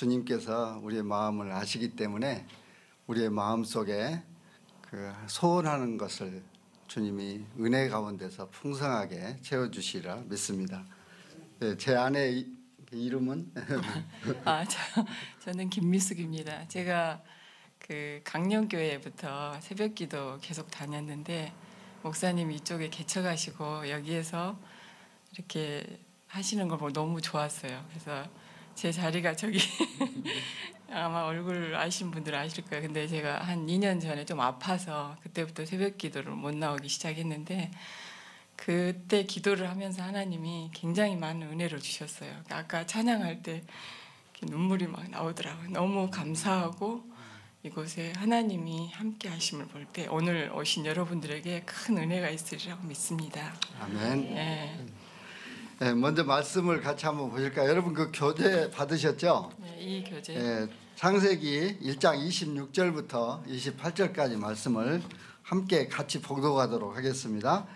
주님께서 우리의 마음을 아시기 때문에 우리의 마음 속에 그 소원하는 것을 주님이 은혜 가운데서 풍성하게 채워주시리라 믿습니다. 네, 제 아내 이름은 저는 김미숙입니다. 제가 그 강령교회부터 새벽기도 계속 다녔는데 목사님이 이쪽에 개척하시고 여기에서 이렇게 하시는 걸 보고 너무 좋았어요. 그래서 제 자리가 저기 아마 얼굴 아시는 분들은 아실 거예요. 근데 제가 한 2년 전에 좀 아파서 그때부터 새벽기도를 못 나오기 시작했는데 그때 기도를 하면서 하나님이 굉장히 많은 은혜를 주셨어요. 아까 찬양할 때 눈물이 막 나오더라고요. 너무 감사하고 이곳에 하나님이 함께 하심을 볼 때 오늘 오신 여러분들에게 큰 은혜가 있으리라고 믿습니다. 아멘. 네. 네, 먼저 말씀을 같이 한번 보실까요? 여러분 그 교재 받으셨죠? 네, 이 교재. 네, 창세기 1장 26절부터 28절까지 말씀을 함께 같이 봉독하도록 하겠습니다.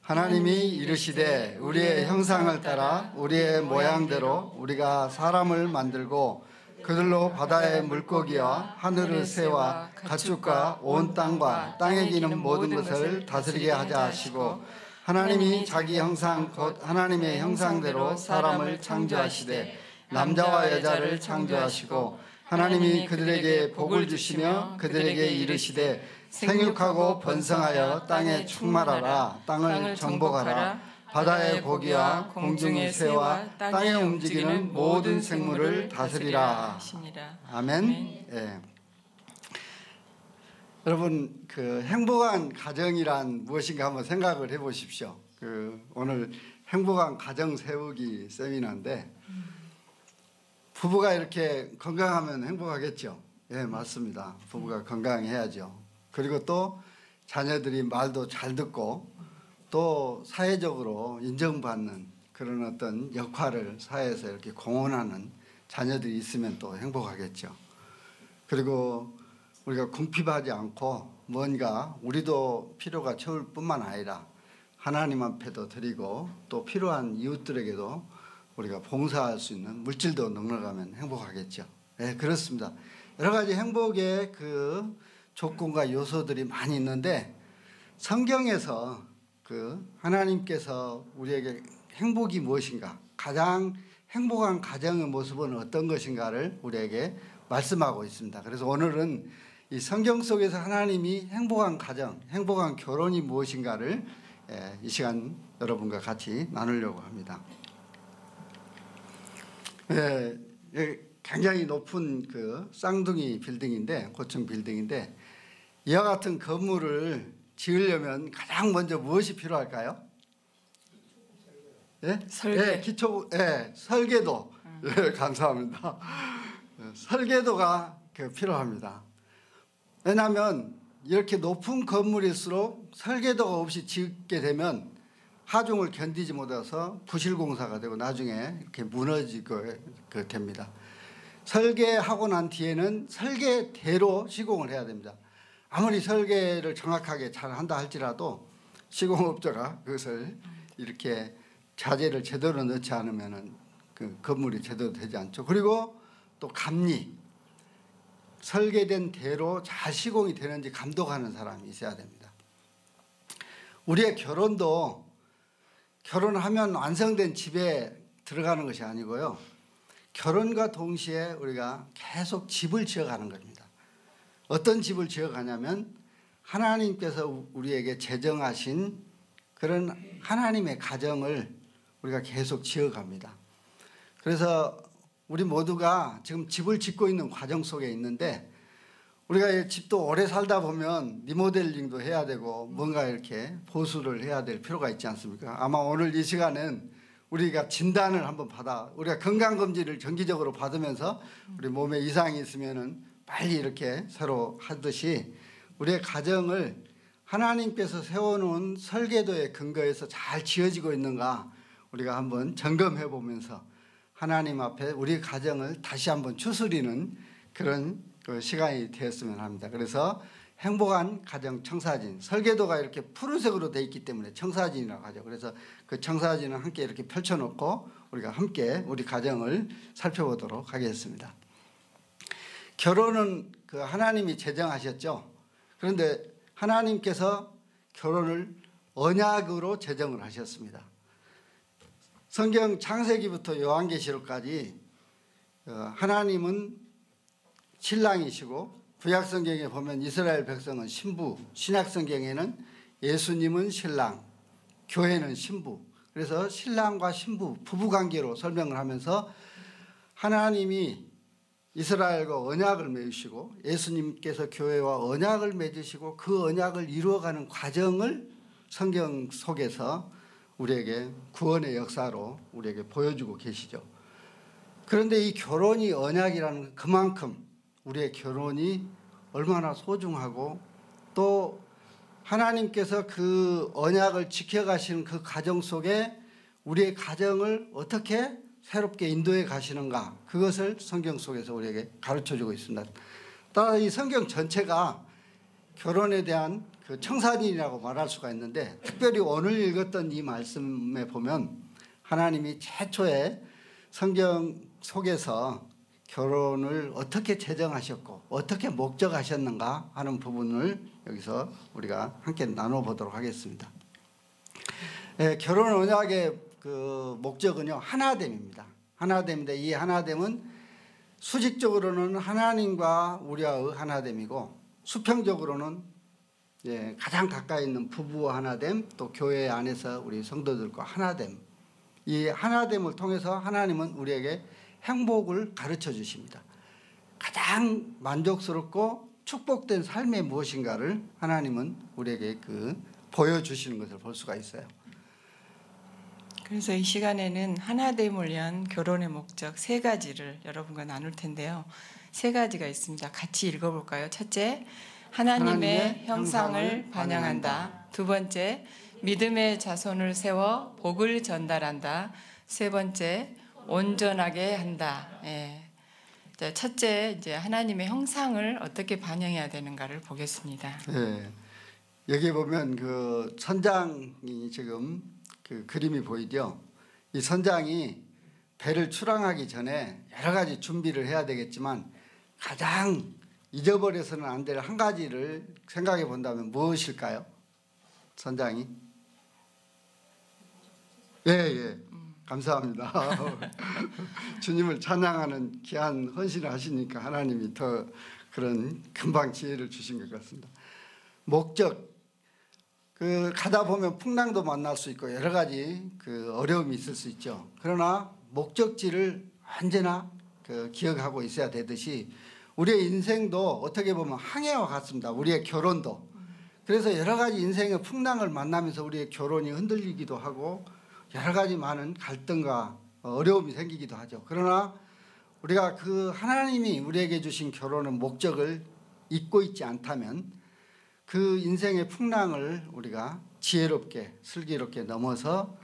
하나님이 이르시되 우리의 형상을 따라 우리의 모양대로 우리가 사람을 만들고 그들로 바다의 물고기와 하늘의 새와 가축과 온 땅과 땅에 기는 모든 것을 다스리게 하자 하시고 하나님이 자기 형상 곧 하나님의 형상대로 사람을 창조하시되 남자와 여자를 창조하시고 하나님이 그들에게 복을 주시며 그들에게 이르시되 생육하고 번성하여 땅에 충만하라 땅을 정복하라 바다의 고기와 공중의 새와 땅에 움직이는 모든 생물을 다스리라. 아멘. 예. 여러분 그 행복한 가정이란 무엇인가 한번 생각을 해보십시오. 오늘 행복한 가정 세우기 세미나인데 부부가 이렇게 건강하면 행복하겠죠. 예, 맞습니다. 부부가 건강해야죠. 그리고 또 자녀들이 말도 잘 듣고 또 사회적으로 인정받는 그런 어떤 역할을 사회에서 이렇게 공헌하는 자녀들이 있으면 또 행복하겠죠. 그리고 우리가 궁핍하지 않고 뭔가 우리도 필요가 채울 뿐만 아니라 하나님 앞에도 드리고 또 필요한 이웃들에게도 우리가 봉사할 수 있는 물질도 넉넉하면 행복하겠죠. 네, 그렇습니다. 여러 가지 행복의 그 조건과 요소들이 많이 있는데 성경에서 하나님께서 우리에게 행복이 무엇인가, 가장 행복한 가정의 모습은 어떤 것인가를 우리에게 말씀하고 있습니다. 그래서 오늘은 이 성경 속에서 하나님이 행복한 가정, 행복한 결혼이 무엇인가를 이 시간 여러분과 같이 나누려고 합니다. 굉장히 높은 그 쌍둥이 빌딩인데, 고층 빌딩인데 이와 같은 건물을 지으려면 가장 먼저 무엇이 필요할까요? 예? 설계. 설계도. 감사합니다. 설계도가 필요합니다. 왜냐하면 이렇게 높은 건물일수록 설계도가 없이 짓게 되면 하중을 견디지 못해서 부실공사가 되고 나중에 이렇게 무너지게 됩니다. 설계하고 난 뒤에는 설계대로 시공을 해야 됩니다. 아무리 설계를 정확하게 잘 한다 할지라도 시공업자가 그것을 이렇게 자재를 제대로 넣지 않으면 그 건물이 제대로 되지 않죠. 그리고 또 감리, 설계된 대로 잘 시공이 되는지 감독하는 사람이 있어야 됩니다. 우리의 결혼도 결혼하면 완성된 집에 들어가는 것이 아니고요. 결혼과 동시에 우리가 계속 집을 지어가는 겁니다. 어떤 집을 지어가냐면 하나님께서 우리에게 제정하신 그런 하나님의 가정을 우리가 계속 지어갑니다. 그래서 우리 모두가 지금 집을 짓고 있는 과정 속에 있는데 우리가 집도 오래 살다 보면 리모델링도 해야 되고 뭔가 이렇게 보수를 해야 될 필요가 있지 않습니까? 아마 오늘 이 시간은 우리가 진단을 한번 우리가 건강검진을 정기적으로 받으면서 우리 몸에 이상이 있으면은 빨리 이렇게 새로 하듯이 우리의 가정을 하나님께서 세워놓은 설계도의 근거에서 잘 지어지고 있는가 우리가 한번 점검해 보면서 하나님 앞에 우리 가정을 다시 한번 추스리는 그런 시간이 되었으면 합니다. 그래서 행복한 가정 청사진, 설계도가 이렇게 푸른색으로 되어 있기 때문에 청사진이라고 하죠. 그래서 그 청사진을 함께 이렇게 펼쳐놓고 우리가 함께 우리 가정을 살펴보도록 하겠습니다. 결혼은 그 하나님이 제정하셨죠. 그런데 하나님께서 결혼을 언약으로 제정을 하셨습니다. 성경 창세기부터 요한계시록까지 하나님은 신랑이시고, 구약성경에 보면 이스라엘 백성은 신부, 신약성경에는 예수님은 신랑, 교회는 신부. 그래서 신랑과 신부, 부부관계로 설명을 하면서 하나님이 이스라엘과 언약을 맺으시고 예수님께서 교회와 언약을 맺으시고 그 언약을 이루어가는 과정을 성경 속에서 우리에게 구원의 역사로 우리에게 보여주고 계시죠. 그런데 이 결혼이 언약이라는 그만큼 우리의 결혼이 얼마나 소중하고 또 하나님께서 그 언약을 지켜가시는 그 과정 속에 우리의 가정을 어떻게 새롭게 인도해 가시는가, 그것을 성경 속에서 우리에게 가르쳐주고 있습니다. 따라서 이 성경 전체가 결혼에 대한 그 청사진이라고 말할 수가 있는데, 특별히 오늘 읽었던 이 말씀에 보면 하나님이 최초에 성경 속에서 결혼을 어떻게 제정하셨고 어떻게 목적하셨는가 하는 부분을 여기서 우리가 함께 나눠보도록 하겠습니다. 결혼 언약의 그 목적은요, 하나됨입니다. 하나됨인데 이 하나됨은 수직적으로는 하나님과 우리와의 하나됨이고, 수평적으로는 가장 가까이 있는 부부와 하나됨, 또 교회 안에서 우리 성도들과 하나됨, 이 하나됨을 통해서 하나님은 우리에게 행복을 가르쳐 주십니다. 가장 만족스럽고 축복된 삶이 무엇인가를 하나님은 우리에게 보여주시는 것을 볼 수가 있어요. 그래서 이 시간에는 하나됨을 위한 결혼의 목적 3가지를 여러분과 나눌 텐데요. 3가지가 있습니다. 같이 읽어볼까요? 첫째, 하나님의 형상을 반영한다. 2번째, 믿음의 자손을 세워 복을 전달한다. 3번째, 온전하게 한다. 자, 첫째, 이제 하나님의 형상을 어떻게 반영해야 되는가를 보겠습니다. 여기 보면 그 선장이 지금 그 그림이 보이죠. 이 선장이 배를 출항하기 전에 여러 가지 준비를 해야 되겠지만 가장 잊어버려서는 안 될 한 가지를 생각해 본다면 무엇일까요? 선장이? 감사합니다. 주님을 찬양하는 귀한 헌신을 하시니까 하나님이 더 그런 금방 지혜를 주신 것 같습니다. 목적, 가다 보면 풍랑도 만날 수 있고 여러 가지 어려움이 있을 수 있죠. 그러나 목적지를 언제나 기억하고 있어야 되듯이 우리의 인생도 어떻게 보면 항해와 같습니다. 우리의 결혼도. 그래서 여러 가지 인생의 풍랑을 만나면서 우리의 결혼이 흔들리기도 하고 여러 가지 많은 갈등과 어려움이 생기기도 하죠. 그러나 우리가 하나님이 우리에게 주신 결혼의 목적을 잊고 있지 않다면 그 인생의 풍랑을 우리가 지혜롭게 슬기롭게 넘어서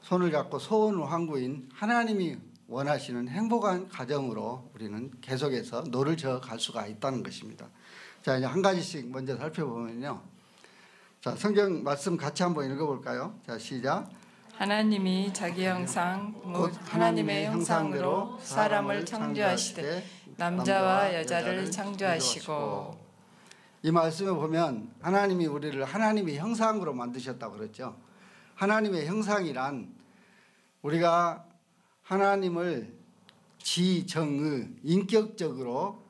손을 잡고 소원 황구인 하나님이 원하시는 행복한 가정으로 우리는 계속해서 노를 저어 갈 수가 있다는 것입니다. 자, 이제 한 가지씩 먼저 살펴보면요. 자, 성경 말씀 같이 한번 읽어볼까요? 자, 시작. 하나님이 자기 형상 곧 하나님의 형상으로 사람을 창조하시되 남자와 여자를 창조하시고. 이 말씀에 보면 하나님이 우리를 하나님의 형상으로 만드셨다고 그랬죠. 하나님의 형상이란 우리가 하나님을 지정의 인격적으로,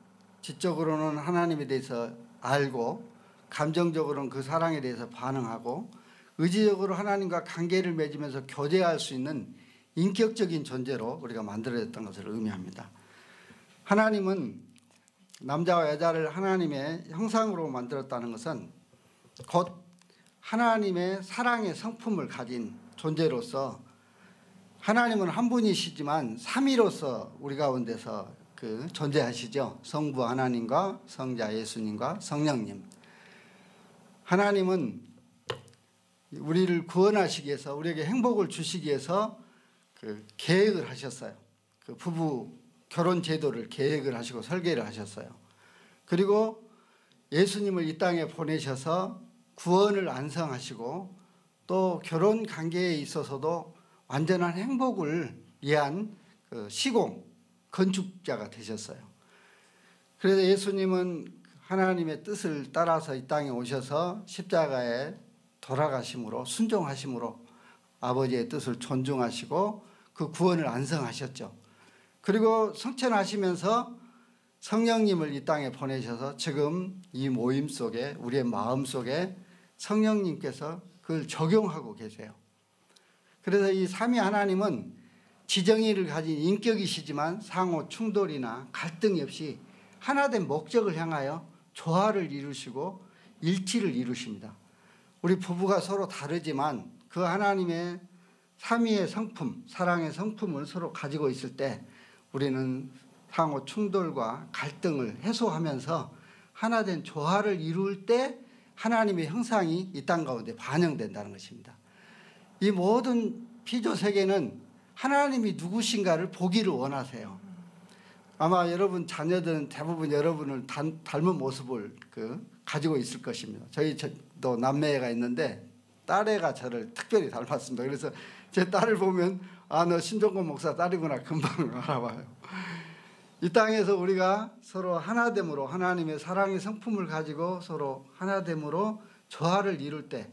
지적으로는 하나님에 대해서 알고 감정적으로는 그 사랑에 대해서 반응하고 의지적으로 하나님과 관계를 맺으면서 교제할 수 있는 인격적인 존재로 우리가 만들어졌던 것을 의미합니다. 하나님은 남자와 여자를 하나님의 형상으로 만들었다는 것은 곧 하나님의 사랑의 성품을 가진 존재로서, 하나님은 한 분이시지만 삼위로서 우리 가운데서 존재하시죠. 성부 하나님과 성자 예수님과 성령님. 하나님은 우리를 구원하시기 위해서, 우리에게 행복을 주시기 위해서 계획을 하셨어요. 부부 결혼 제도를 계획을 하시고 설계를 하셨어요. 그리고 예수님을 이 땅에 보내셔서 구원을 완성하시고 또 결혼 관계에 있어서도 완전한 행복을 위한 시공 건축자가 되셨어요. 그래서 예수님은 하나님의 뜻을 따라서 이 땅에 오셔서 십자가에 돌아가심으로 순종하심으로 아버지의 뜻을 존중하시고 그 구원을 완성하셨죠. 그리고 성천하시면서 성령님을 이 땅에 보내셔서 지금 이 모임 속에 우리의 마음 속에 성령님께서 그걸 적용하고 계세요. 그래서 이 삼위 하나님은 지정의를 가진 인격이시지만 상호 충돌이나 갈등이 없이 하나된 목적을 향하여 조화를 이루시고 일치를 이루십니다. 우리 부부가 서로 다르지만 그 하나님의 삼위의 성품, 사랑의 성품을 서로 가지고 있을 때 우리는 상호 충돌과 갈등을 해소하면서 하나된 조화를 이룰 때 하나님의 형상이 이 땅 가운데 반영된다는 것입니다. 이 모든 피조 세계는 하나님이 누구신가를 보기를 원하세요. 아마 여러분 자녀들은 대부분 여러분을 닮은 모습을 가지고 있을 것입니다. 저희도 남매가 있는데 딸애가 저를 특별히 닮았습니다. 그래서 제 딸을 보면 너 신종건 목사 딸이구나 금방 알아봐요. 이 땅에서 우리가 서로 하나됨으로 하나님의 사랑의 성품을 가지고 서로 하나됨으로 조화를 이룰 때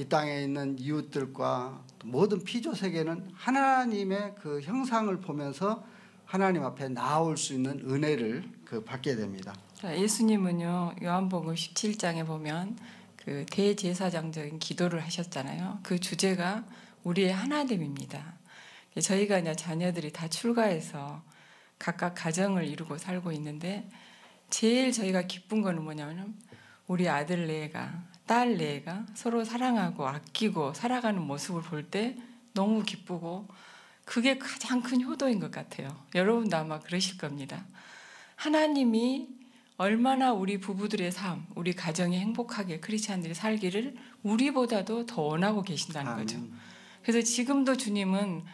이 땅에 있는 이웃들과 모든 피조 세계는 하나님의 그 형상을 보면서 하나님 앞에 나아올 수 있는 은혜를 받게 됩니다. 예수님은요 요한복음 17장에 보면 그 대제사장적인 기도를 하셨잖아요. 그 주제가 우리의 하나됨입니다. 저희가 이제 자녀들이 다 출가해서 각각 가정을 이루고 살고 있는데 제일 저희가 기쁜 거는 뭐냐면 우리 아들 네가 딸 네가 서로 사랑하고 아끼고 살아가는 모습을 볼 때 너무 기쁘고 그게 가장 큰 효도인 것 같아요. 여러분도 아마 그러실 겁니다. 하나님이 얼마나 우리 부부들의 삶, 우리 가정이 행복하게 크리스찬들이 살기를 우리보다도 더 원하고 계신다는 거죠. 그래서 지금도 주님은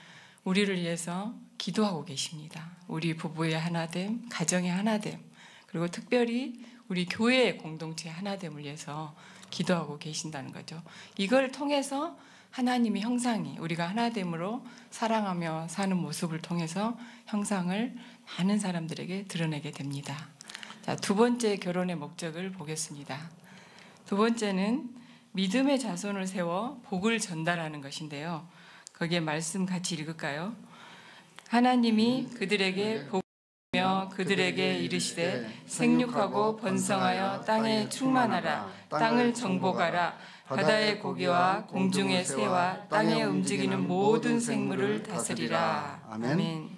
우리를 위해서 기도하고 계십니다. 우리 부부의 하나됨, 가정의 하나됨, 그리고 특별히 우리 교회의 공동체의 하나됨을 위해서 기도하고 계신다는 거죠. 이걸 통해서 하나님의 형상이 우리가 하나됨으로 사랑하며 사는 모습을 통해서 형상을 많은 사람들에게 드러내게 됩니다. 자, 두 번째 결혼의 목적을 보겠습니다. 두 번째는 믿음의 자손을 세워 복을 전달하는 것인데요. 거기에 말씀 같이 읽을까요? 하나님이 그들에게 복이며 그들에게 이르시되 생육하고 번성하여 땅에 충만하라. 땅을 정복하라. 바다의 고기와 공중의 새와 땅에 움직이는 모든 생물을 다스리라. 아멘.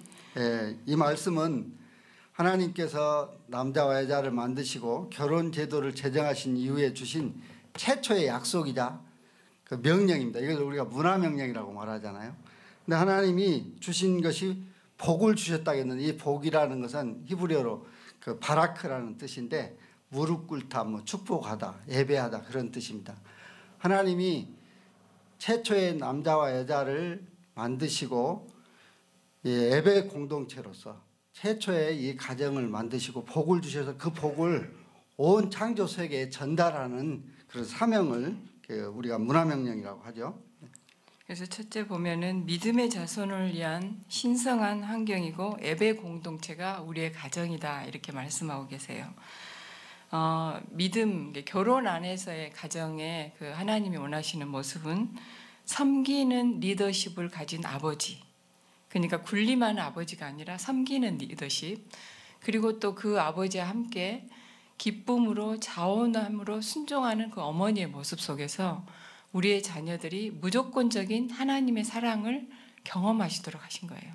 이 말씀은 하나님께서 남자와 여자를 만드시고 결혼 제도를 제정하신 이후에 주신 최초의 약속이자 그 명령입니다. 이걸 우리가 문화명령이라고 말하잖아요. 근데 하나님이 주신 것이 복을 주셨다겠는데 이 복이라는 것은 히브리어로 그 바라크라는 뜻인데 무릎 꿇다, 축복하다, 예배하다 그런 뜻입니다. 하나님이 최초의 남자와 여자를 만드시고 예배 공동체로서 최초의 이 가정을 만드시고 복을 주셔서 그 복을 온 창조 세계에 전달하는 그런 사명을 우리가 문화명령이라고 하죠. 그래서 첫째 보면은 믿음의 자손을 위한 신성한 환경이고 예배 공동체가 우리의 가정이다 이렇게 말씀하고 계세요. 믿음, 결혼 안에서의 가정의 그 하나님이 원하시는 모습은 섬기는 리더십을 가진 아버지, 그러니까 군림하는 아버지가 아니라 섬기는 리더십, 그리고 또 그 아버지와 함께 기쁨으로 자원함으로 순종하는 그 어머니의 모습 속에서 우리의 자녀들이 무조건적인 하나님의 사랑을 경험하시도록 하신 거예요.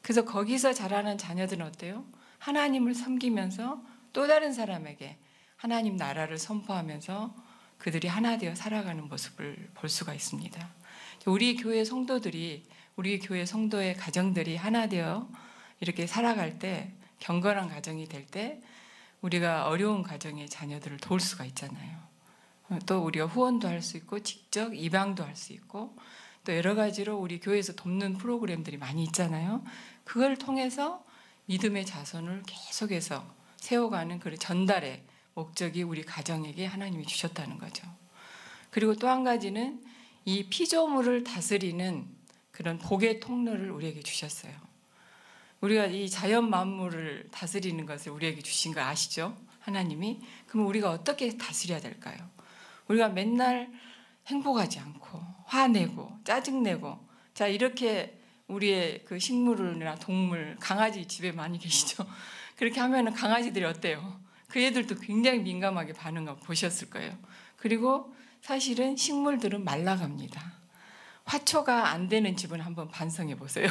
그래서 거기서 자라는 자녀들은 어때요? 하나님을 섬기면서 또 다른 사람에게 하나님 나라를 선포하면서 그들이 하나 되어 살아가는 모습을 볼 수가 있습니다. 우리 교회 성도들이, 우리 교회 성도의 가정들이 하나 되어 이렇게 살아갈 때, 경건한 가정이 될 때 우리가 어려운 가정의 자녀들을 도울 수가 있잖아요. 또 우리가 후원도 할 수 있고 직접 입양도 할 수 있고 또 여러 가지로 우리 교회에서 돕는 프로그램들이 많이 있잖아요. 그걸 통해서 믿음의 자손을 계속해서 세워가는 그 전달의 목적이 우리 가정에게 하나님이 주셨다는 거죠. 그리고 또 한 가지는 이 피조물을 다스리는 그런 복의 통로를 우리에게 주셨어요. 우리가 이 자연 만물을 다스리는 것을 우리에게 주신 거 아시죠? 하나님이. 그럼 우리가 어떻게 다스려야 될까요? 우리가 맨날 행복하지 않고 화내고 짜증내고 자 이렇게 우리의 그 식물이나 동물, 강아지 집에 많이 계시죠? 그렇게 하면은 강아지들이 어때요? 그 애들도 굉장히 민감하게 반응하고 보셨을 거예요. 그리고 사실은 식물들은 말라갑니다. 화초가 안 되는 집은 한번 반성해 보세요.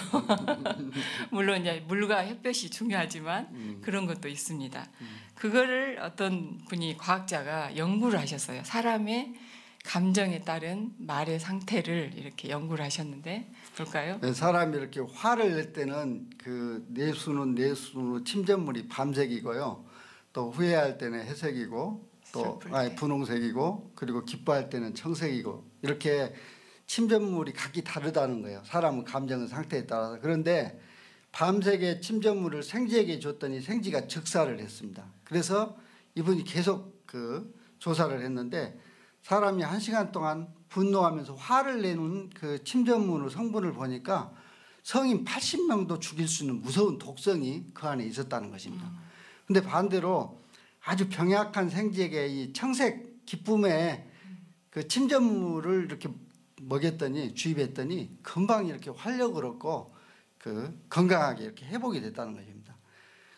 물론 이제 물과 햇볕이 중요하지만 그런 것도 있습니다. 그거를 어떤 분이 과학자가 연구를 하셨어요. 사람의 감정에 따른 말의 상태를 이렇게 연구를 하셨는데 볼까요? 네, 사람이 이렇게 화를 낼 때는 그 내수는 침전물이 밤색이고요. 또 후회할 때는 회색이고 또 분홍색이고 그리고 기뻐할 때는 청색이고 이렇게 침전물이 각기 다르다는 거예요. 사람은 감정의 상태에 따라서. 그런데 밤색의 침전물을 생쥐에게 줬더니 생쥐가 즉사를 했습니다. 그래서 이분이 계속 그 조사를 했는데 사람이 1시간 동안 분노하면서 화를 내는 그 침전물 성분을 보니까 성인 80명도 죽일 수 있는 무서운 독성이 그 안에 있었다는 것입니다. 근데 반대로 아주 병약한 생쥐에게 이 청색 기쁨의 그 침전물을 이렇게 먹였더니 주입했더니 금방 이렇게 활력을 얻고 그 건강하게 이렇게 회복이 됐다는 것입니다.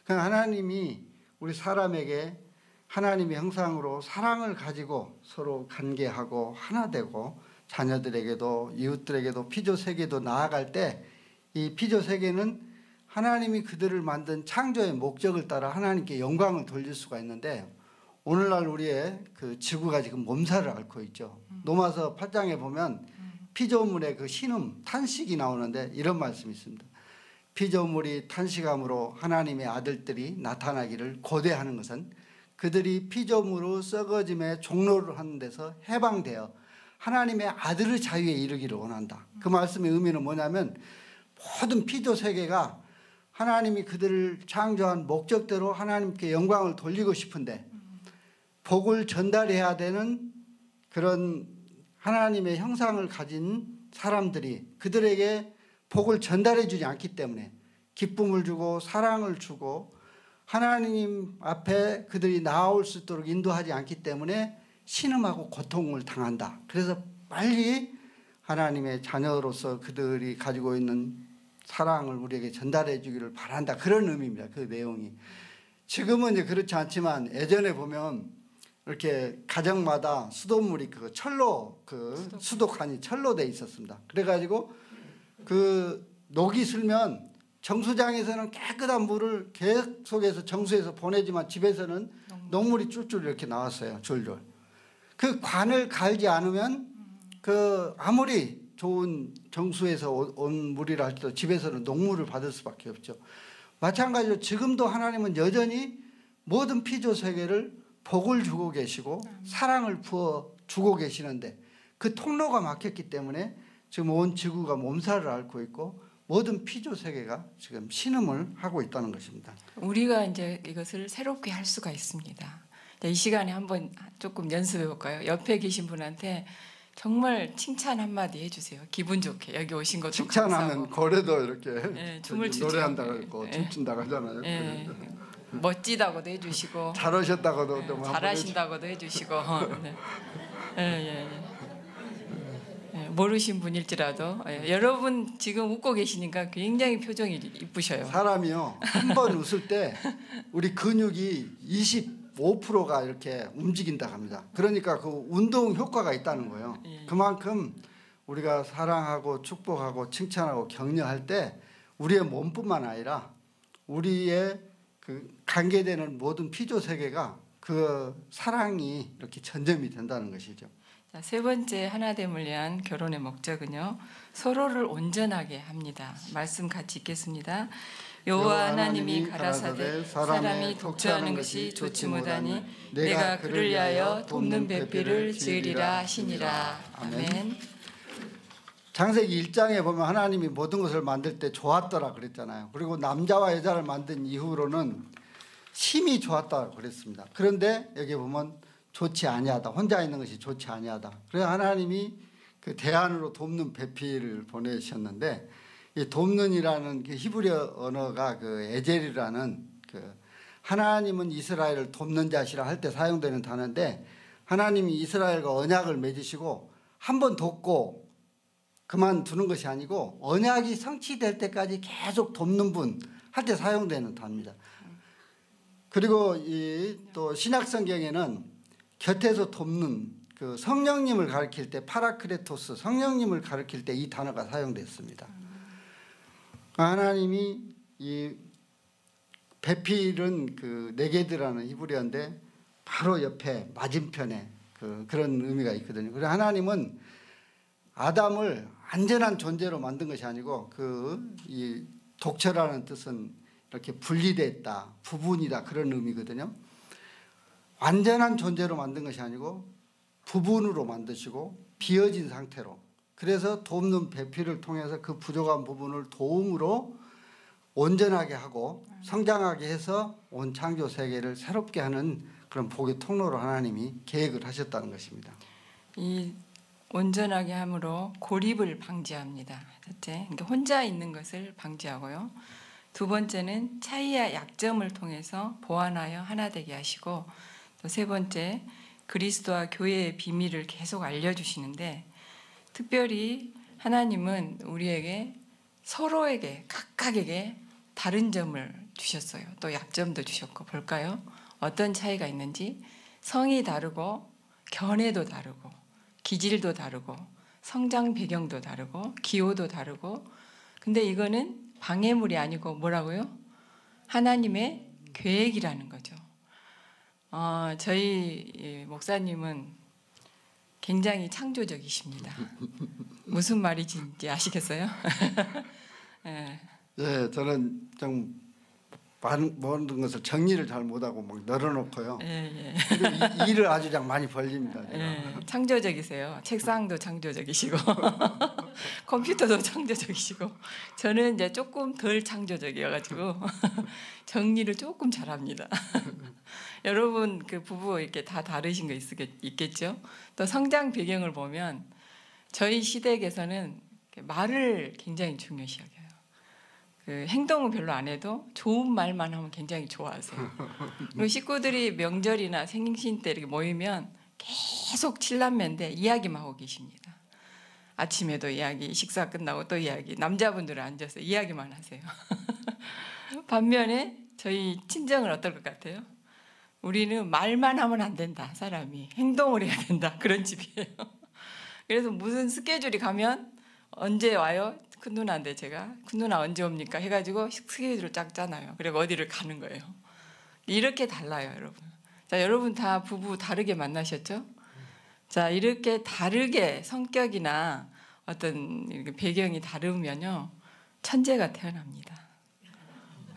그러니까 하나님이 우리 사람에게 하나님의 형상으로 사랑을 가지고 서로 관계하고 하나 되고 자녀들에게도 이웃들에게도 피조 세계도 나아갈 때 이 피조 세계는 하나님이 그들을 만든 창조의 목적을 따라 하나님께 영광을 돌릴 수가 있는데 오늘날 우리의 그 지구가 지금 몸살을 앓고 있죠. 로마서 8장에 보면 피조물의 그 신음 탄식이 나오는데 이런 말씀이 있습니다. 피조물이 탄식함으로 하나님의 아들들이 나타나기를 고대하는 것은 그들이 피조물로 썩어짐의 종로를 하는 데서 해방되어 하나님의 아들의 자유에 이르기를 원한다. 그 말씀의 의미는 뭐냐면 모든 피조 세계가 하나님이 그들을 창조한 목적대로 하나님께 영광을 돌리고 싶은데 복을 전달해야 되는 그런 하나님의 형상을 가진 사람들이 그들에게 복을 전달해 주지 않기 때문에 기쁨을 주고 사랑을 주고 하나님 앞에 그들이 나아올 수 있도록 인도하지 않기 때문에 신음하고 고통을 당한다. 그래서 빨리 하나님의 자녀로서 그들이 가지고 있는 사랑을 우리에게 전달해 주기를 바란다. 그런 의미입니다. 그 내용이. 지금은 이제 그렇지 않지만 예전에 보면 이렇게 가정마다 수돗물이 그 철로 그 수도관이 철로 돼 있었습니다. 그래가지고 그 녹이 슬면 정수장에서는 깨끗한 물을 계속해서 정수해서 보내지만 집에서는 녹물이 쫄쫄 이렇게 나왔어요. 졸졸. 그 관을 갈지 않으면 그 아무리 좋은 정수에서 온 물이라 할지라도 집에서는 녹물을 받을 수밖에 없죠. 마찬가지로 지금도 하나님은 여전히 모든 피조 세계를 복을 주고 계시고 사랑을 부어 주고 계시는데 그 통로가 막혔기 때문에 지금 온 지구가 몸살을 앓고 있고 모든 피조 세계가 지금 신음을 하고 있다는 것입니다. 우리가 이제 이것을 새롭게 할 수가 있습니다. 이 시간에 한번 조금 연습해 볼까요? 옆에 계신 분한테 정말 칭찬 한마디 해주세요. 기분 좋게 여기 오신 것도 칭찬하면 고래도 이렇게 네, 춤을 노래한다고 했고 춤춘다고 하잖아요. 네. 멋지다고도 해주시고 잘하셨다고도 또 잘하신다고도 해주시고 네. 모르신 분일지라도 여러분 지금 웃고 계시니까 굉장히 표정이 이쁘셔요. 사람이요 한 번 웃을 때 우리 근육이 25%가 이렇게 움직인다고 합니다. 그러니까 그 운동 효과가 있다는 거예요. 그만큼 우리가 사랑하고 축복하고 칭찬하고 격려할 때 우리의 몸뿐만 아니라 우리의 그 관계되는 모든 피조 세계가 그 사랑이 이렇게 전염이 된다는 것이죠. 자, 세 번째 하나됨을 위한 결혼의 목적은요. 서로를 온전하게 합니다. 말씀 같이 읽겠습니다. 여호와 하나님이 가라사대 사람이 독주하는 것이 좋지 못하니 내가 그를 위하여 돕는 배필을 지으리라 하시니라. 아멘. 창세기 1장에 보면 하나님이 모든 것을 만들 때 좋았더라 그랬잖아요. 그리고 남자와 여자를 만든 이후로는 심히 좋았다 그랬습니다. 그런데 여기 보면 좋지 아니하다. 혼자 있는 것이 좋지 아니하다. 그래서 하나님이 그 대안으로 돕는 배필을 보내셨는데 이 돕는이라는 그 히브리어 언어가 그 에젤이라는 그 하나님은 이스라엘을 돕는 자시라 할 때 사용되는 단어인데, 하나님이 이스라엘과 언약을 맺으시고 한 번 돕고 그만두는 것이 아니고 언약이 성취될 때까지 계속 돕는 분 할 때 사용되는 단어입니다. 그리고 이 또 신약 성경에는 곁에서 돕는 그 성령님을 가리킬 때 파라크레토스, 성령님을 가리킬 때 이 단어가 사용됐습니다. 하나님이 이 배필은 그 네게드라는 히브리어인데 바로 옆에 맞은편에 그런 의미가 있거든요. 그래서 하나님은 아담을 안전한 존재로 만든 것이 아니고 이 독처라는 뜻은 이렇게 분리됐다, 부분이다 그런 의미거든요. 완전한 존재로 만든 것이 아니고 부분으로 만드시고 비어진 상태로, 그래서 돕는 배필을 통해서 그 부족한 부분을 도움으로 온전하게 하고 성장하게 해서 온 창조 세계를 새롭게 하는 그런 복의 통로로 하나님이 계획을 하셨다는 것입니다. 이 온전하게 함으로 고립을 방지합니다. 첫째, 그러니까 혼자 있는 것을 방지하고요. 두 번째는 차이와 약점을 통해서 보완하여 하나 되게 하시고, 또 세 번째, 그리스도와 교회의 비밀을 계속 알려주시는데, 특별히 하나님은 우리에게 서로에게 각각에게 다른 점을 주셨어요. 또 약점도 주셨고, 볼까요? 어떤 차이가 있는지. 성이 다르고 견해도 다르고 기질도 다르고 성장 배경도 다르고 기호도 다르고, 근데 이거는 방해물이 아니고 뭐라고요? 하나님의 계획이라는 거죠. 저희 목사님은 굉장히 창조적이십니다. 무슨 말인지 아시겠어요? 네. 네, 저는 좀 모든 것을 정리를 잘 못하고 막 널어놓고요. 예. 그리고 일을 아주 많이 벌립니다. 예, 창조적이세요. 책상도 창조적이시고 컴퓨터도 창조적이시고, 저는 이제 조금 덜 창조적이어가지고 정리를 조금 잘합니다. 여러분 그 부부 이렇게 다 다르신 거 있겠죠? 또 성장 배경을 보면 저희 시댁에서는 말을 굉장히 중요시 여겨요. 그 행동은 별로 안 해도 좋은 말만 하면 굉장히 좋아하세요. 그리고 식구들이 명절이나 생신 때 이렇게 모이면 계속 칠남매인데 이야기만 하고 계십니다. 아침에도 이야기, 식사 끝나고 또 이야기, 남자분들은 앉아서 이야기만 하세요. 반면에 저희 친정은 어떨 것 같아요? 우리는 말만 하면 안 된다, 사람이 행동을 해야 된다, 그런 집이에요. 그래서 무슨 스케줄이 가면 언제 와요? 큰 누나인데 제가 큰 누나 언제 옵니까? 해가지고 스케줄을 짰잖아요. 그리고 어디를 가는 거예요. 이렇게 달라요, 여러분. 자, 여러분 다 부부 다르게 만나셨죠? 자, 이렇게 다르게 성격이나 어떤 배경이 다르면요, 천재가 태어납니다.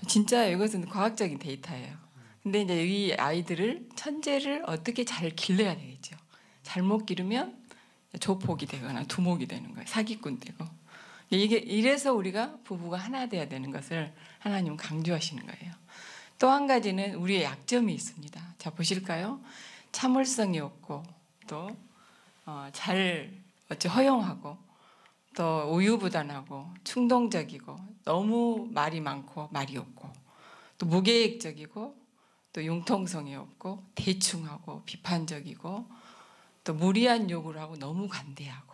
진짜 이것은 과학적인 데이터예요. 근데 이제 이 아이들을, 천재를 어떻게 잘 길러야 되겠죠. 잘못 기르면 조폭이 되거나 두목이 되는 거예요. 사기꾼 되고. 이래서 우리가 부부가 하나 돼야 되는 것을 하나님은 강조하시는 거예요. 또 한 가지는 우리의 약점이 있습니다. 자, 보실까요? 참을성이 없고, 또 잘 허용하고, 또 우유부단하고 충동적이고 너무 말이 많고 말이 없고, 또 무계획적이고, 또 융통성이 없고 대충하고 비판적이고, 또 무리한 요구를 하고 너무 관대하고.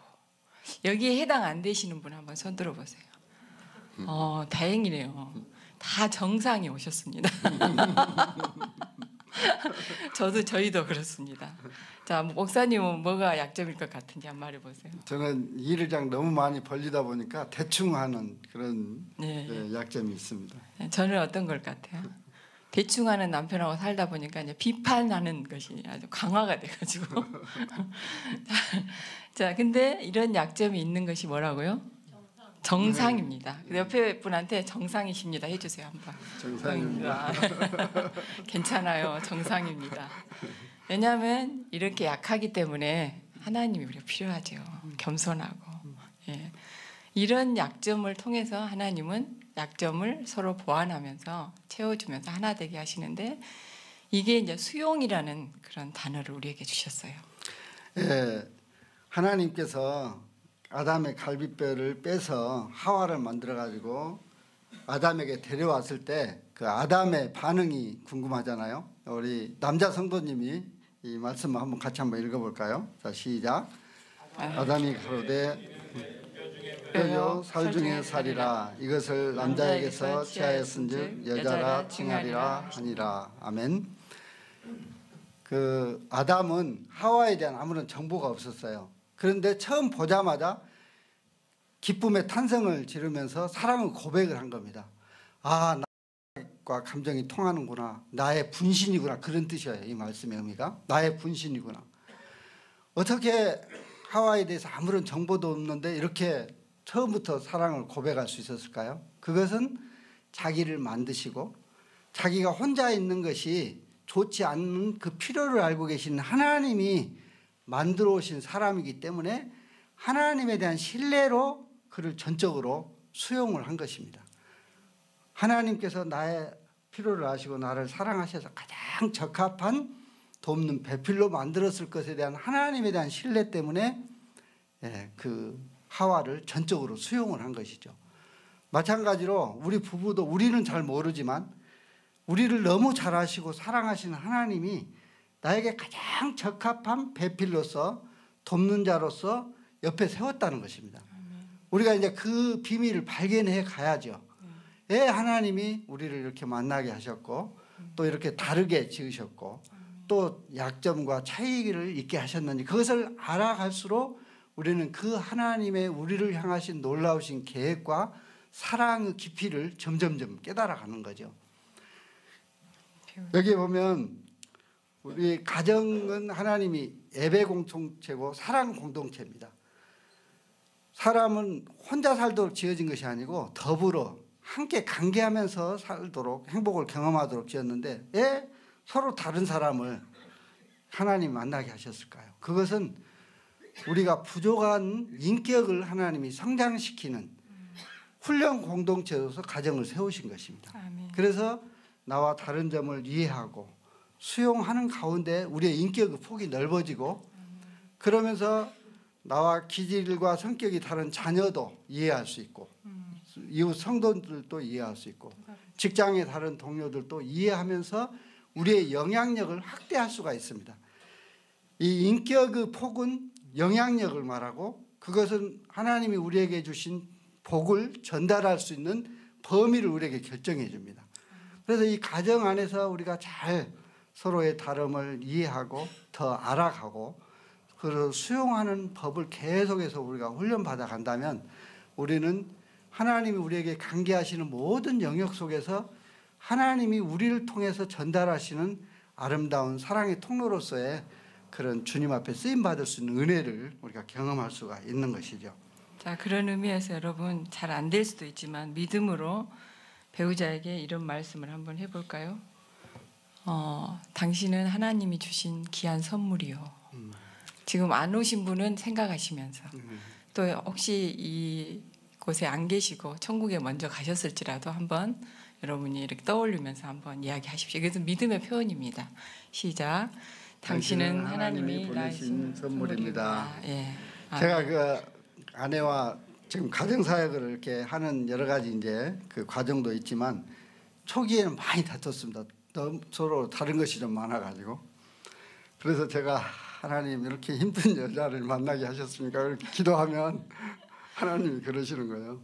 여기에 해당 안 되시는 분 한번 손 들어보세요. 다행이네요. 다 정상이 오셨습니다. 저희도 그렇습니다. 자, 목사님은 뭐가 약점일 것 같은지 한번 말해보세요. 저는 일을 너무 많이 벌리다 보니까 대충 하는 그런 약점이 있습니다. 저는 어떤 걸 같아요? 대충 하는 남편하고 살다 보니까 이제 비판하는 것이 아주 강화가 돼가지고. 자, 근데 이런 약점이 있는 것이 뭐라고요? 정상입니다. 옆에 분한테 정상이십니다 해주세요 한번. 정상입니다. 괜찮아요, 정상입니다. 왜냐하면 이렇게 약하기 때문에 하나님이 우리가 필요하죠. 겸손하고. 예. 이런 약점을 통해서 하나님은 약점을 서로 보완하면서 채워주면서 하나 되게 하시는데, 이게 이제 수용이라는 그런 단어를 우리에게 주셨어요. 예, 하나님께서 아담의 갈비뼈를 빼서 하와를 만들어 가지고 아담에게 데려왔을 때 그 아담의 반응이 궁금하잖아요. 우리 남자 성도님이 이 말씀을 한번 같이 한번 읽어볼까요? 자, 시작. 아담이 가로되 뼈요 살 중에 살이라 이것을 남자에게서 취하였은즉 여자라 칭하리라 하니라. 아멘. 그 아담은 하와에 대한 아무런 정보가 없었어요. 그런데 처음 보자마자 기쁨의 탄성을 지르면서 사랑의 고백을 한 겁니다. 아, 나와 감정이 통하는구나. 나의 분신이구나. 그런 뜻이에요. 이 말씀의 의미가. 나의 분신이구나. 어떻게 하와에 대해서 아무런 정보도 없는데 이렇게 처음부터 사랑을 고백할 수 있었을까요? 그것은 자기를 만드시고 자기가 혼자 있는 것이 좋지 않은 그 필요를 알고 계신 하나님이 만들어 오신 사람이기 때문에 하나님에 대한 신뢰로 그를 전적으로 수용을 한 것입니다. 하나님께서 나의 필요를 아시고 나를 사랑하셔서 가장 적합한 돕는 배필로 만들었을 것에 대한 하나님에 대한 신뢰 때문에 그 하와를 전적으로 수용을 한 것이죠. 마찬가지로 우리 부부도 우리는 잘 모르지만 우리를 너무 잘 아시고 사랑하시는 하나님이 나에게 가장 적합한 배필로서 돕는 자로서 옆에 세웠다는 것입니다. 우리가 이제 그 비밀을 발견해 가야죠. 왜 하나님이 우리를 이렇게 만나게 하셨고 또 이렇게 다르게 지으셨고 또 약점과 차이를 있게 하셨는지 그것을 알아갈수록 우리는 그 하나님의 우리를 향하신 놀라우신 계획과 사랑의 깊이를 점점점 깨달아가는 거죠. 여기 보면 우리 가정은 하나님이 예배 공동체고 사랑 공동체입니다. 사람은 혼자 살도록 지어진 것이 아니고 더불어 함께 관계하면서 살도록 행복을 경험하도록 지었는데 왜 서로 다른 사람을 하나님 만나게 하셨을까요? 그것은 우리가 부족한 인격을 하나님이 성장시키는 훈련 공동체로서 가정을 세우신 것입니다. 그래서 나와 다른 점을 이해하고 수용하는 가운데 우리의 인격의 폭이 넓어지고 그러면서 나와 기질과 성격이 다른 자녀도 이해할 수 있고 이웃 성도들도 이해할 수 있고 직장의 다른 동료들도 이해하면서 우리의 영향력을 확대할 수가 있습니다. 이 인격의 폭은 영향력을 말하고 그것은 하나님이 우리에게 주신 복을 전달할 수 있는 범위를 우리에게 결정해 줍니다. 그래서 이 가정 안에서 우리가 잘 서로의 다름을 이해하고 더 알아가고 그걸 수용하는 법을 계속해서 우리가 훈련받아 간다면 우리는 하나님이 우리에게 관계하시는 모든 영역 속에서 하나님이 우리를 통해서 전달하시는 아름다운 사랑의 통로로서의 그런 주님 앞에 쓰임받을 수 있는 은혜를 우리가 경험할 수가 있는 것이죠. 자, 그런 의미에서 여러분 잘 안 될 수도 있지만 믿음으로 배우자에게 이런 말씀을 한번 해볼까요? 당신은 하나님이 주신 귀한 선물이요. 지금 안 오신 분은 생각하시면서 또 혹시 이곳에 안 계시고 천국에 먼저 가셨을지라도 한번 여러분이 이렇게 떠올리면서 한번 이야기하십시오. 이것은 믿음의 표현입니다. 시작. 당신은 하나님이 보내신 선물입니다. 예. 제가 그 아내와 지금 가정 사역을 이렇게 하는 여러 가지 이제 그 과정도 있지만 초기에는 많이 다퉜습니다. 서로 다른 것이 좀 많아가지고 그래서 제가 하나님 이렇게 힘든 여자를 만나게 하셨습니까? 이렇게 기도하면 하나님이 그러시는 거예요.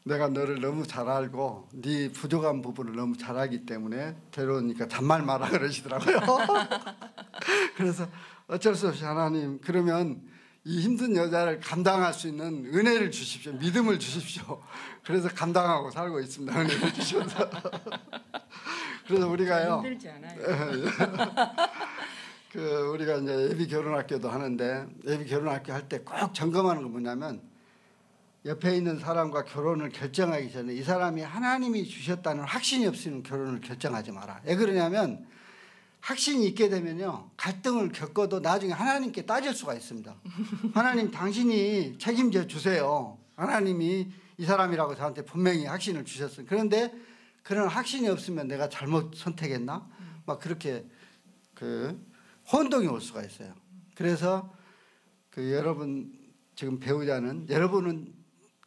내가 너를 너무 잘 알고 네 부족한 부분을 너무 잘 알기 때문에 데려오니까 잔말 마라 그러시더라고요. 그래서 어쩔 수 없이 하나님 그러면 이 힘든 여자를 감당할 수 있는 은혜를 주십시오. 믿음을 주십시오. 그래서 감당하고 살고 있습니다. 은혜를 주셔서. 그래서 우리가요. 힘들지 않아요. 그 우리가 이제 예비 결혼학교도 하는데 예비 결혼학교 할 때 꼭 점검하는 건 뭐냐면 옆에 있는 사람과 결혼을 결정하기 전에 이 사람이 하나님이 주셨다는 확신이 없으면 결혼을 결정하지 마라. 왜 그러냐면 확신이 있게 되면요 갈등을 겪어도 나중에 하나님께 따질 수가 있습니다. 하나님 당신이 책임져 주세요. 하나님이 이 사람이라고 저한테 분명히 확신을 주셨어요. 그런데 그런 확신이 없으면 내가 잘못 선택했나? 막 그렇게 그 혼동이 올 수가 있어요. 그래서 그 여러분 지금 배우자는 여러분은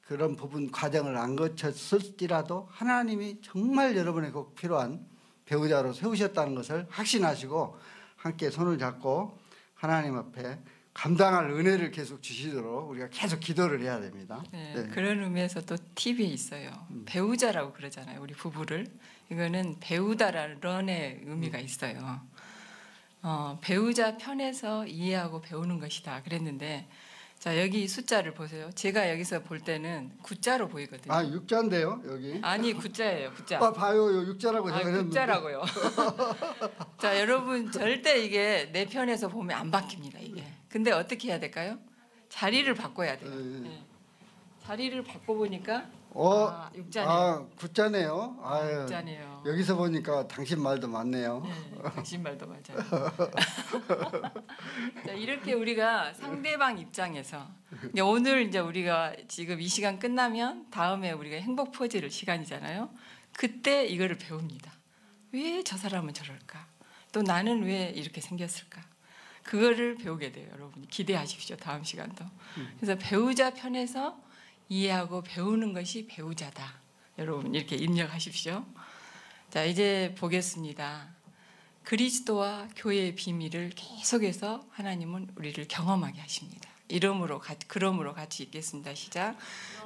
그런 부분 과정을 안 거쳤을지라도 하나님이 정말 여러분의 꼭 필요한 배우자로 세우셨다는 것을 확신하시고 함께 손을 잡고 하나님 앞에 감당할 은혜를 계속 주시도록 우리가 계속 기도를 해야 됩니다. 네, 네. 그런 의미에서 또 팁이 있어요. 배우자라고 그러잖아요. 우리 부부를. 이거는 배우다라는 의미가 있어요. 배우자 편에서 이해하고 배우는 것이다 그랬는데, 자 여기 숫자를 보세요. 제가 여기서 볼 때는 구자로 보이거든요. 아, 육자인데요, 여기. 아니 구자예요, 구자. 봐요, 요 육자라고 아, 제가 그랬는데. 구자라고요. 자 여러분 절대 이게 내 편에서 보면 안 바뀝니다 이게. 근데 어떻게 해야 될까요? 자리를 바꿔야 돼요. 네. 자리를 바꿔보니까 육자네요. 아, 구자네요. 아유, 육자네요. 여기서 보니까 당신 말도 맞네요. 네, 당신 말도 맞아요. 자, 이렇게 우리가 상대방 입장에서 이제 오늘 이제 우리가 지금 이 시간 끝나면 다음에 우리가 행복 퍼즐 시간이잖아요. 그때 이거를 배웁니다. 왜 저 사람은 저럴까? 또 나는 왜 이렇게 생겼을까? 그거를 배우게 돼요, 여러분. 기대하십시오, 다음 시간도. 그래서 배우자 편에서 이해하고 배우는 것이 배우자다. 여러분 이렇게 입력하십시오. 자, 이제 보겠습니다. 그리스도와 교회의 비밀을 계속해서 하나님은 우리를 경험하게 하십니다. 그러므로 같이 읽겠습니다. 시작.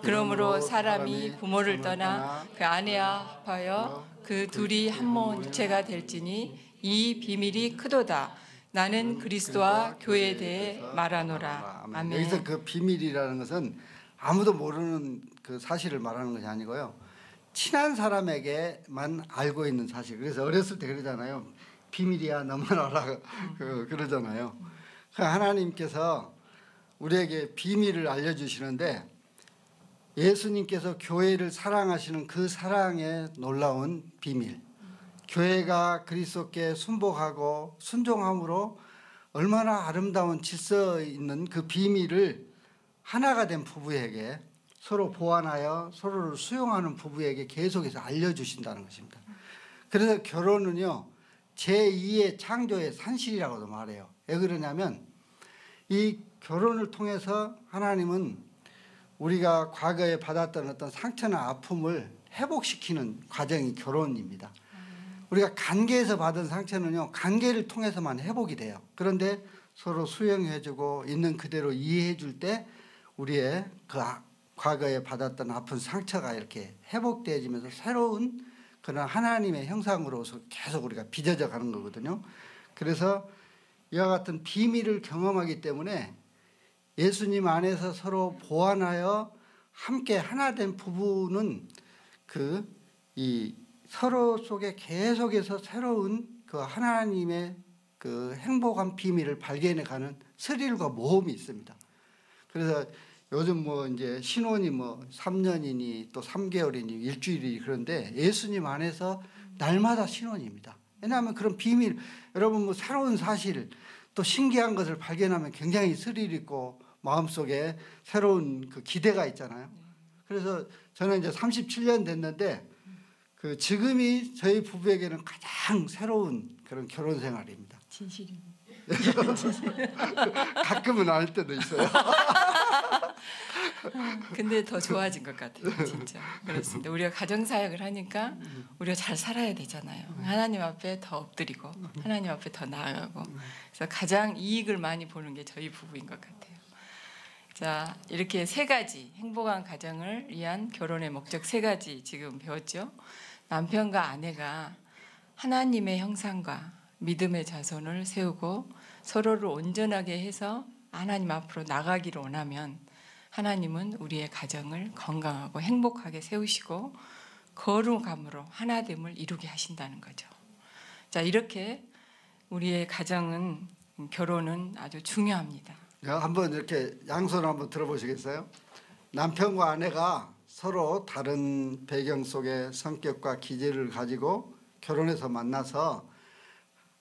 그러므로 사람이 부모를 떠나 그 아내와 합하여 그 둘이 한 몸체가 될지니 이 비밀이 크도다. 나는 그리스도와 교회에 대해 말하노라. 아멘. 여기서 그 비밀이라는 것은 아무도 모르는 그 사실을 말하는 것이 아니고요. 친한 사람에게만 알고 있는 사실. 그래서 어렸을 때 그러잖아요. 비밀이야 너만 알아. 그러잖아요. 하나님께서 우리에게 비밀을 알려주시는데 예수님께서 교회를 사랑하시는 그 사랑의 놀라운 비밀. 교회가 그리스도께 순복하고 순종함으로 얼마나 아름다운 질서 있는 그 비밀을 하나가 된 부부에게 서로 보완하여 서로를 수용하는 부부에게 계속해서 알려주신다는 것입니다. 그래서 결혼은요, 제2의 창조의 산실이라고도 말해요. 왜 그러냐면 이 결혼을 통해서 하나님은 우리가 과거에 받았던 어떤 상처나 아픔을 회복시키는 과정이 결혼입니다. 우리가 관계에서 받은 상처는요, 관계를 통해서만 회복이 돼요. 그런데 서로 수용해주고 있는 그대로 이해해줄 때 우리의 그 과거에 받았던 아픈 상처가 이렇게 회복되어지면서 새로운 그런 하나님의 형상으로서 계속 우리가 빚어져 가는 거거든요. 그래서 이와 같은 비밀을 경험하기 때문에 예수님 안에서 서로 보완하여 함께 하나 된 부부는 이 서로 속에 계속해서 새로운 그 하나님의 그 행복한 비밀을 발견해가는 스릴과 모험이 있습니다. 그래서 요즘 뭐 이제 신혼이 뭐 3년이니 또 3개월이니 일주일이 그런데 예수님 안에서 날마다 신혼입니다. 왜냐하면 그런 비밀, 여러분 뭐 새로운 사실 또 신기한 것을 발견하면 굉장히 스릴 있고 마음속에 새로운 그 기대가 있잖아요. 그래서 저는 이제 37년 됐는데 그 지금이 저희 부부에게는 가장 새로운 그런 결혼 생활입니다. 진실입니다. 가끔은 안 할 때도 있어요. 근데 더 좋아진 것 같아요, 진짜. 그렇습니다. 우리가 가정 사역을 하니까 우리가 잘 살아야 되잖아요. 하나님 앞에 더 엎드리고 하나님 앞에 더 나아가고. 그래서 가장 이익을 많이 보는 게 저희 부부인 것 같아요. 자, 이렇게 세 가지 행복한 가정을 위한 결혼의 목적 세 가지 지금 배웠죠. 남편과 아내가 하나님의 형상과 믿음의 자손을 세우고 서로를 온전하게 해서 하나님 앞으로 나가기를 원하면 하나님은 우리의 가정을 건강하고 행복하게 세우시고 거룩함으로 하나됨을 이루게 하신다는 거죠. 자, 이렇게 우리의 가정은 결혼은 아주 중요합니다. 한번 이렇게 양손을 한번 들어보시겠어요? 남편과 아내가 서로 다른 배경 속의 성격과 기질을 가지고 결혼해서 만나서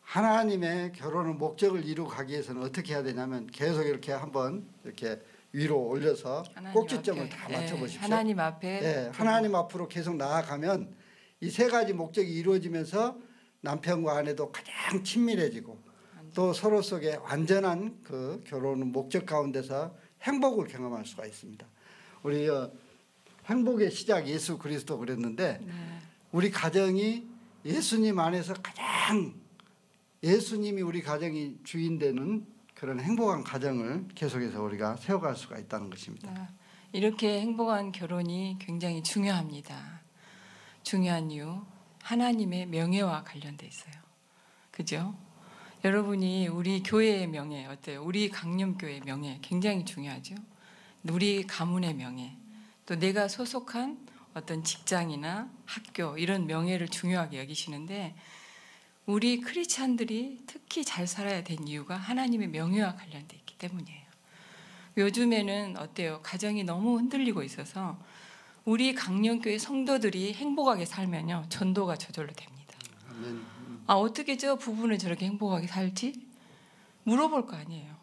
하나님의 결혼의 목적을 이루고 가기 위해서는 어떻게 해야 되냐면 계속 이렇게 한번 이렇게 위로 올려서 꼭지점을 앞에, 다 맞춰보십시오. 하나님 앞에 네, 하나님 앞으로 계속 나아가면 이 세 가지 목적이 이루어지면서 남편과 아내도 가장 친밀해지고 또 서로 속에 완전한 그 결혼 목적 가운데서 행복을 경험할 수가 있습니다. 우리 행복의 시작 예수 그리스도 그랬는데 네. 우리 가정이 예수님 안에서 가장 예수님이 우리 가정이 주인 되는 그런 행복한 가정을 계속해서 우리가 세워갈 수가 있다는 것입니다. 이렇게 행복한 결혼이 굉장히 중요합니다. 중요한 이유, 하나님의 명예와 관련돼 있어요. 그죠? 여러분이 우리 교회의 명예 어때요? 우리 강림교회의 명예 굉장히 중요하죠. 우리 가문의 명예, 또 내가 소속한 어떤 직장이나 학교 이런 명예를 중요하게 여기시는데 우리 크리스찬들이 특히 잘 살아야 된 이유가 하나님의 명예와 관련돼 있기 때문이에요. 요즘에는 어때요? 가정이 너무 흔들리고 있어서 우리 강령교회 성도들이 행복하게 살면요 전도가 저절로 됩니다. 어떻게 저 부부는 저렇게 행복하게 살지? 물어볼 거 아니에요.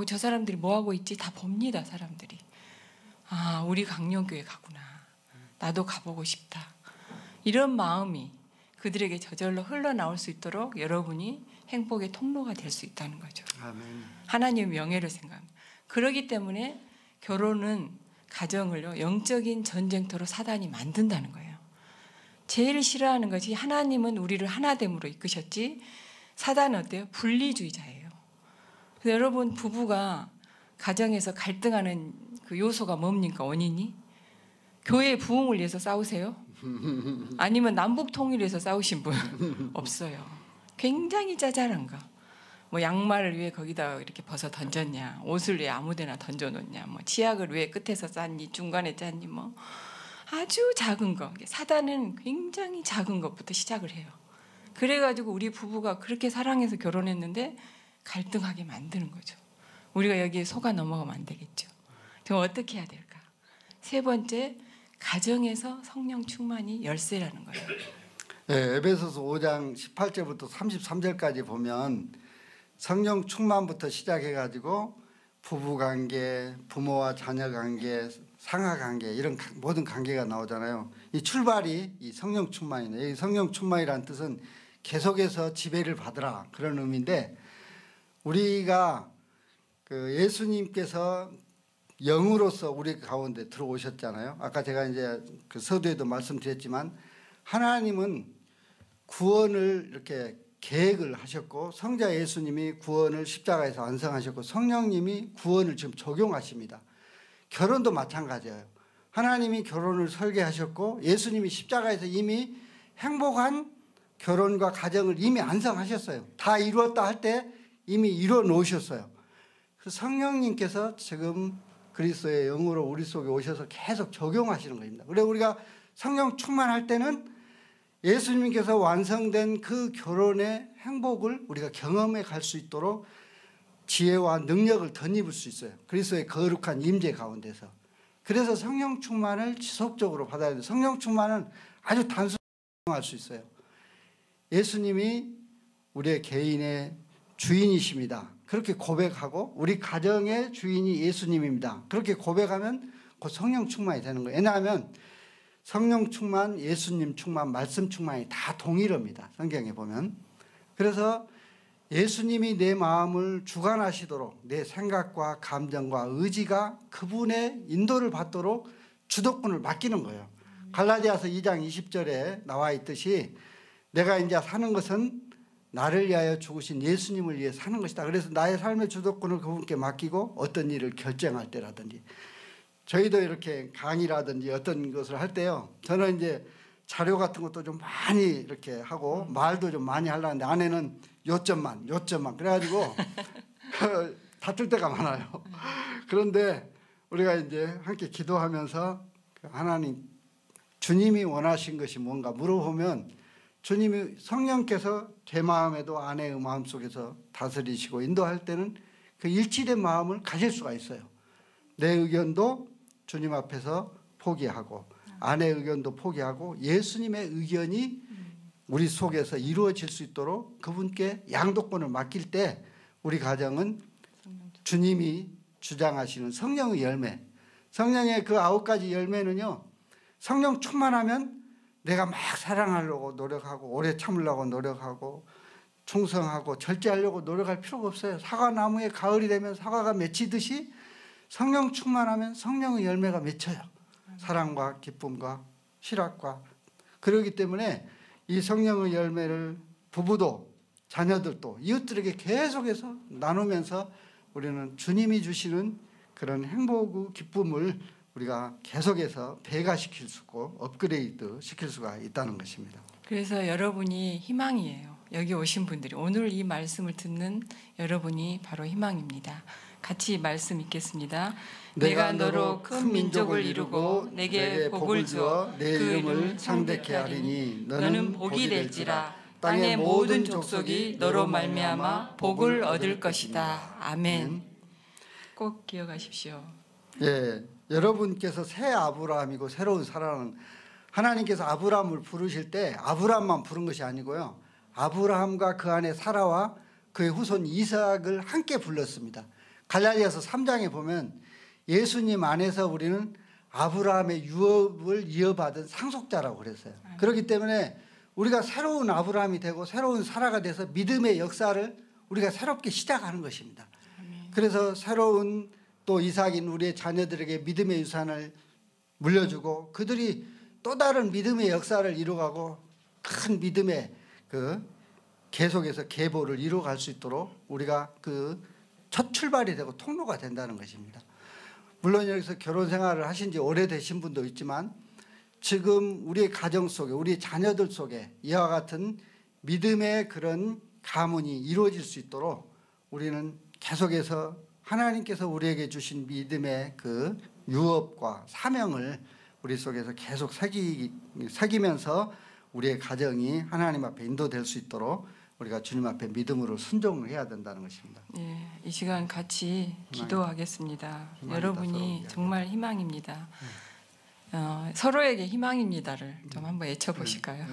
저 사람들이 뭐 하고 있지? 다 봅니다. 사람들이. 우리 강령교회 가구나. 나도 가보고 싶다. 이런 마음이 그들에게 저절로 흘러나올 수 있도록 여러분이 행복의 통로가 될 수 있다는 거죠. 아멘. 하나님의 명예를 생각합니다. 그렇기 때문에 결혼은 가정을요 영적인 전쟁터로 사단이 만든다는 거예요. 제일 싫어하는 것이 하나님은 우리를 하나됨으로 이끄셨지 사단은 어때요? 분리주의자예요. 그래서 여러분 부부가 가정에서 갈등하는 그 요소가 뭡니까? 원인이? 교회의 부흥을 위해서 싸우세요? 아니면 남북 통일을 위해서 싸우신 분? 없어요. 굉장히 짜잘한 거. 뭐 양말을 왜 거기다 이렇게 벗어 던졌냐, 옷을 왜 아무데나 던져놓냐, 뭐 치약을 왜 끝에서 짰니, 중간에 짰니, 뭐 아주 작은 거. 사단은 굉장히 작은 것부터 시작을 해요. 그래가지고 우리 부부가 그렇게 사랑해서 결혼했는데 갈등하게 만드는 거죠. 우리가 여기에 속아 넘어가면 안 되겠죠. 그럼 어떻게 해야 될까? 세 번째, 가정에서 성령 충만이 열쇠라는 거예요. 네, 에베소서 5장 18절부터 33절까지 보면 성령 충만부터 시작해가지고 부부관계, 부모와 자녀 관계, 상하관계 이런 모든 관계가 나오잖아요. 이 출발이 이 성령 충만이네. 이 성령 충만이라는 뜻은 계속해서 지배를 받으라 그런 의미인데 우리가 그 예수님께서 영으로서 우리 가운데 들어오셨잖아요. 아까 제가 이제 그 서두에도 말씀드렸지만 하나님은 구원을 이렇게 계획을 하셨고 성자 예수님이 구원을 십자가에서 완성하셨고 성령님이 구원을 지금 적용하십니다. 결혼도 마찬가지예요. 하나님이 결혼을 설계하셨고 예수님이 십자가에서 이미 행복한 결혼과 가정을 이미 완성하셨어요. 다 이루었다 할 때 이미 이루어 놓으셨어요. 그 성령님께서 지금 그리스도의 영으로 우리 속에 오셔서 계속 적용하시는 겁니다. 그래서 우리가 성령 충만할 때는 예수님께서 완성된 그 결혼의 행복을 우리가 경험해 갈 수 있도록 지혜와 능력을 덧입을 수 있어요. 그리스도의 거룩한 임재 가운데서. 그래서 성령 충만을 지속적으로 받아야 돼요. 성령 충만은 아주 단순히 할 수 있어요. 예수님이 우리의 개인의 주인이십니다. 그렇게 고백하고 우리 가정의 주인이 예수님입니다. 그렇게 고백하면 곧 성령 충만이 되는 거예요. 왜냐하면 성령 충만, 예수님 충만, 말씀 충만이 다 동일합니다. 성경에 보면. 그래서 예수님이 내 마음을 주관하시도록 내 생각과 감정과 의지가 그분의 인도를 받도록 주도권을 맡기는 거예요. 갈라디아서 2장 20절에 나와 있듯이 내가 이제 사는 것은 나를 위하여 죽으신 예수님을 위해 사는 것이다. 그래서 나의 삶의 주도권을 그분께 맡기고 어떤 일을 결정할 때라든지 저희도 이렇게 강의라든지 어떤 것을 할 때요. 저는 이제 자료 같은 것도 좀 많이 이렇게 하고 말도 좀 많이 하려는데 아내는 요점만 그래가지고 다툴 때가 많아요. 그런데 우리가 이제 함께 기도하면서 하나님 주님이 원하신 것이 뭔가 물어보면 주님이 성령께서 제 마음에도 아내의 마음속에서 다스리시고 인도할 때는 그 일치된 마음을 가질 수가 있어요. 내 의견도 주님 앞에서 포기하고 아내의 의견도 포기하고 예수님의 의견이 우리 속에서 이루어질 수 있도록 그분께 양도권을 맡길 때 우리 가정은 주님이 주장하시는 성령의 열매, 성령의 그 9가지 열매는요, 성령 충만하면 내가 막 사랑하려고 노력하고 오래 참으려고 노력하고 충성하고 절제하려고 노력할 필요가 없어요. 사과나무에 가을이 되면 사과가 맺히듯이 성령 충만하면 성령의 열매가 맺혀요. 사랑과 기쁨과 실학과. 그렇기 때문에 이 성령의 열매를 부부도 자녀들도 이웃들에게 계속해서 나누면서 우리는 주님이 주시는 그런 행복의 기쁨을 우리가 계속해서 배가시킬 수 있고 업그레이드 시킬 수가 있다는 것입니다. 그래서 여러분이 희망이에요. 여기 오신 분들이 오늘 이 말씀을 듣는 여러분이 바로 희망입니다. 같이 말씀 읽겠습니다. 내가 너로 큰 민족을 이루고 내게 복을 주어 그 이름을 창대케 하리니 너는 복이 될지라 땅의 모든 족속이 너로 말미암아 복을 얻을 것이다. 아멘. 꼭 기억하십시오. 예, 여러분께서 새 아브라함이고 새로운 사랑은 하나님께서 아브라함을 부르실 때 아브라함만 부른 것이 아니고요. 아브라함과 그 안에 사라와 그의 후손 이삭을 함께 불렀습니다. 갈라디아서 3장에 보면 예수님 안에서 우리는 아브라함의 유업을 이어받은 상속자라고 그랬어요. 그렇기 때문에 우리가 새로운 아브라함이 되고 새로운 사라가 돼서 믿음의 역사를 우리가 새롭게 시작하는 것입니다. 그래서 새로운 또 이삭인 우리의 자녀들에게 믿음의 유산을 물려주고 그들이 또 다른 믿음의 역사를 이루어가고 큰 믿음의 그 계속해서 계보를 이루어갈 수 있도록 우리가 그 첫 출발이 되고 통로가 된다는 것입니다. 물론 여기서 결혼 생활을 하신 지 오래되신 분도 있지만 지금 우리의 가정 속에 우리 자녀들 속에 이와 같은 믿음의 그런 가문이 이루어질 수 있도록 우리는 계속해서 하나님께서 우리에게 주신 믿음의 그 유업과 사명을 우리 속에서 계속 새기면서 우리의 가정이 하나님 앞에 인도될 수 있도록 우리가 주님 앞에 믿음으로 순종을 해야 된다는 것입니다. 예, 이 시간 같이 기도하겠습니다. 여러분이 정말 희망입니다. 서로에게 희망입니다를 좀 한번 외쳐보실까요?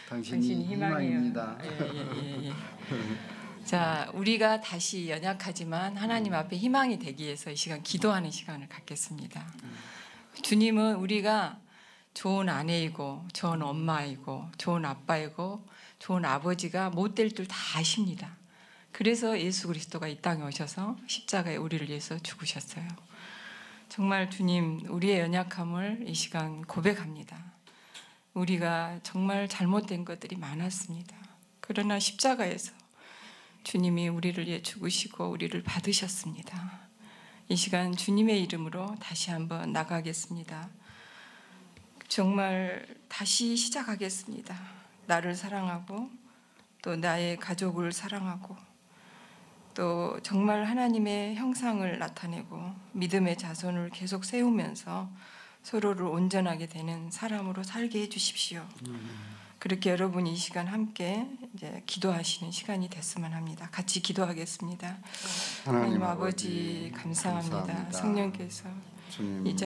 당신이 희망입니다. 예. 자, 우리가 다시 연약하지만 하나님 앞에 희망이 되기 위해서 이 시간 기도하는 시간을 갖겠습니다. 주님은 우리가 좋은 아내이고 좋은 엄마이고 좋은 아빠이고 좋은 아버지가 못 될 줄 다 아십니다. 그래서 예수 그리스도가 이 땅에 오셔서 십자가에 우리를 위해서 죽으셨어요. 정말 주님, 우리의 연약함을 이 시간 고백합니다. 우리가 정말 잘못된 것들이 많았습니다. 그러나 십자가에서 주님이 우리를 위해 죽으시고 우리를 받으셨습니다. 이 시간 주님의 이름으로 다시 한번 나가겠습니다. 정말 다시 시작하겠습니다. 나를 사랑하고 또 나의 가족을 사랑하고 또 정말 하나님의 형상을 나타내고 믿음의 자손을 계속 세우면서 서로를 온전하게 되는 사람으로 살게 해주십시오. 그렇게 여러분 이 시간 함께 이제 기도하시는 시간이 됐으면 합니다. 같이 기도하겠습니다. 하나님 아버지 감사합니다. 성령께서 주님. 이제